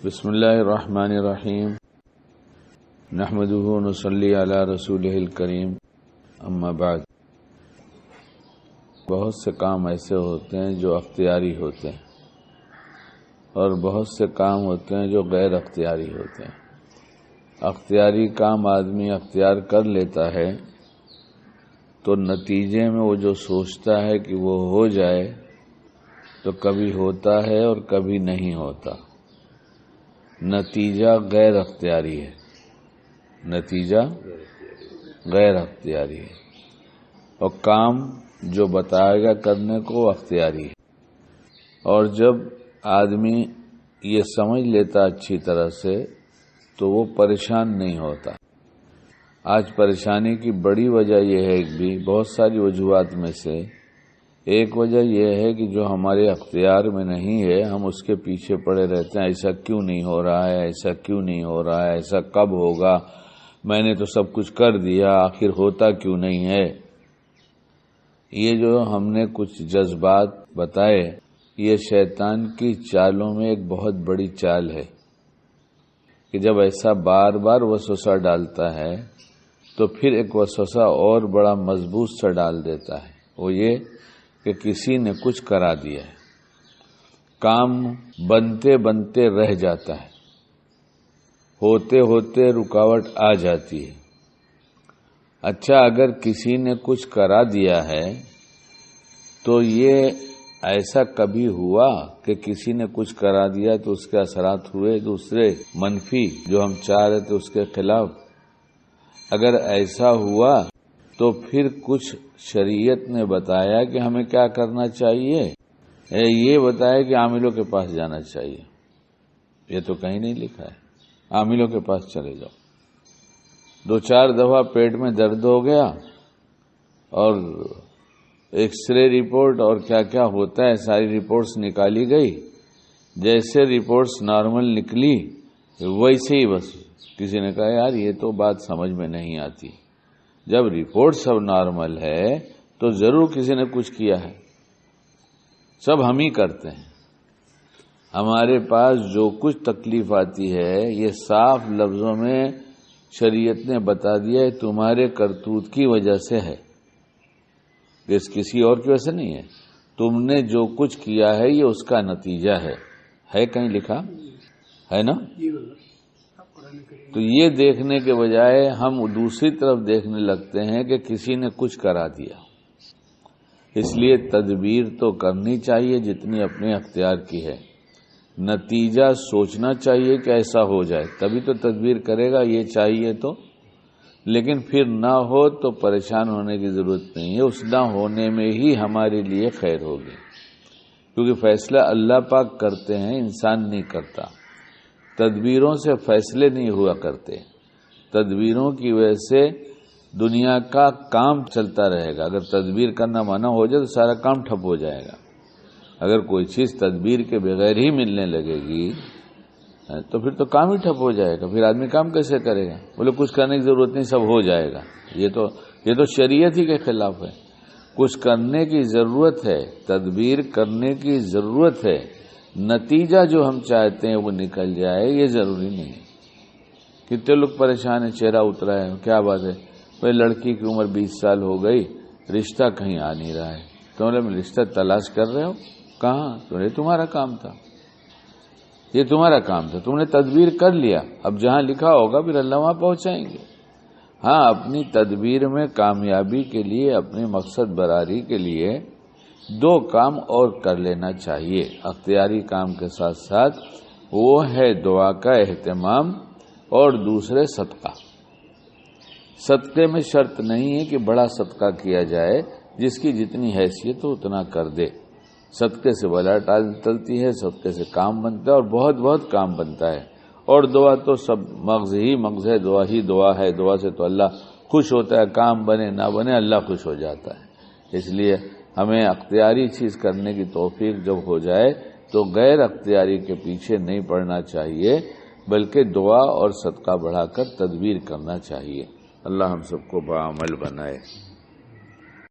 بسم اللہ الرحمن الرحیم نحمدہ ونصلی علی رسولہ الکریم اما بعد۔ بہت سے کام ایسے ہوتے ہیں جو اختیاری ہوتے ہیں اور بہت سے کام ہوتے ہیں جو غیر اختیاری ہوتے ہیں۔ اختیاری کام آدمی اختیار کر لیتا ہے تو نتیجے میں وہ جو سوچتا ہے کہ وہ ہو جائے تو کبھی ہوتا ہے اور کبھی نہیں ہوتا۔ نتیجہ غیر اختیاری ہے، نتیجہ غیر اختیاری ہے، اور کام جو بتائے گا کرنے کو اختیاری ہے۔ اور جب آدمی یہ سمجھ لیتا اچھی طرح سے تو وہ پریشان نہیں ہوتا۔ آج پریشانی کی بڑی وجہ یہ ہے کہ بہت ساری وجوہات میں سے ایک وجہ یہ ہے کہ جو ہمارے اختیار میں نہیں ہے ہم اس کے پیچھے پڑے رہتے ہیں۔ ایسا کیوں نہیں ہو رہا ہے، ایسا کیوں نہیں ہو رہا ہے، ایسا کب ہوگا، میں نے تو سب کچھ کر دیا، آخر ہوتا کیوں نہیں ہے۔ یہ جو ہم نے کچھ جذبات بتائے یہ شیطان کی چالوں میں ایک بہت بڑی چال ہے کہ جب ایسا بار بار وسوسہ ڈالتا ہے تو پھر ایک وسوسہ اور بڑا مضبوط سا ڈال دیتا ہے، وہ یہ کہ کسی نے کچھ کرا دیا ہے، کام بنتے بنتے رہ جاتا ہے، ہوتے ہوتے رکاوٹ آ جاتی ہے۔ اچھا، اگر کسی نے کچھ کرا دیا ہے تو یہ ایسا کبھی ہوا کہ کسی نے کچھ کرا دیا تو اس کے اثرات ہوئے دوسرے منفی جو ہم چاہ رہے تھے اس کے خلاف؟ اگر ایسا ہوا تو پھر کچھ شریعت نے بتایا کہ ہمیں کیا کرنا چاہیے؟ یہ بتایا کہ عاملوں کے پاس جانا چاہیے۔ یہ تو کہیں نہیں لکھا ہے، عاملوں کے پاس چلے جاؤ۔ 2-4 دفعہ پیٹ میں درد ہو گیا اور ایکس رے رپورٹ اور کیا کیا ہوتا ہے ساری رپورٹس نکالی گئی، جیسے رپورٹس نارمل نکلی ویسے ہی بس کسی نے کہا یار یہ تو بات سمجھ میں نہیں آتی۔ جب رپورٹ سب نارمل ہے تو ضرور کسی نے کچھ کیا ہے، سب ہم ہی کرتے ہیں۔ ہمارے پاس جو کچھ تکلیف آتی ہے یہ صاف لفظوں میں شریعت نے بتا دیا ہے تمہارے کرتوت کی وجہ سے ہے، اس کسی اور کی وجہ سے نہیں ہے۔ تم نے جو کچھ کیا ہے یہ اس کا نتیجہ ہے کہیں لکھا ہے نا؟ تو یہ دیکھنے کے بجائے ہم دوسری طرف دیکھنے لگتے ہیں کہ کسی نے کچھ کرا دیا۔ اس لیے تدبیر تو کرنی چاہیے جتنی اپنے اختیار کی ہے، نتیجہ سوچنا چاہیے کہ ایسا ہو جائے تبھی تو تدبیر کرے گا، یہ چاہیے تو۔ لیکن پھر نہ ہو تو پریشان ہونے کی ضرورت نہیں ہے، اس نہ ہونے میں ہی ہمارے لیے خیر ہوگی، کیونکہ فیصلہ اللہ پاک کرتے ہیں، انسان نہیں کرتا۔ تدبیروں سے فیصلے نہیں ہوا کرتے، تدبیروں کی وجہ سے دنیا کا کام چلتا رہے گا۔ اگر تدبیر کرنا منع ہو جائے تو سارا کام ٹھپ ہو جائے گا۔ اگر کوئی چیز تدبیر کے بغیر ہی ملنے لگے گی تو پھر تو کام ہی ٹھپ ہو جائے گا، پھر آدمی کام کیسے کرے گا؟ بولے کچھ کرنے کی ضرورت نہیں، سب ہو جائے گا، یہ تو شریعت ہی کے خلاف ہے۔ کچھ کرنے کی ضرورت ہے، تدبیر کرنے کی ضرورت ہے، نتیجہ جو ہم چاہتے ہیں وہ نکل جائے یہ ضروری نہیں ہے۔ کتنے لوگ پریشان ہیں، چہرہ اترا ہے، کیا بات ہے؟ بھائی لڑکی کی عمر 20 سال ہو گئی، رشتہ کہیں آ نہیں رہا ہے، تم نے رشتہ تلاش کر رہے ہو؟ کہاں؟ تو تمہارا کام تھا، یہ تمہارا کام تھا، تم نے تدبیر کر لیا، اب جہاں لکھا ہوگا پھر اللہ وہاں پہنچائیں گے۔ ہاں، اپنی تدبیر میں کامیابی کے لیے، اپنے مقصد براری کے لیے 2 کام اور کر لینا چاہیے اختیاری کام کے ساتھ ساتھ، وہ ہے دعا کا اہتمام اور دوسرے صدقہ۔ صدقے میں شرط نہیں ہے کہ بڑا صدقہ کیا جائے، جس کی جتنی حیثیت ہو اتنا کر دے۔ صدقے سے بلا ٹلتی ہے، صدقے سے کام بنتا ہے اور بہت بہت کام بنتا ہے۔ اور دعا تو سب مغز ہی مغز ہے، دعا ہی دعا ہے، دعا سے تو اللہ خوش ہوتا ہے، کام بنے نہ بنے اللہ خوش ہو جاتا ہے۔ اس لیے ہمیں اختیاری چیز کرنے کی توفیق جب ہو جائے تو غیر اختیاری کے پیچھے نہیں پڑنا چاہیے، بلکہ دعا اور صدقہ بڑھا کر تدبیر کرنا چاہیے۔ اللہ ہم سب کو باعمل بنائے۔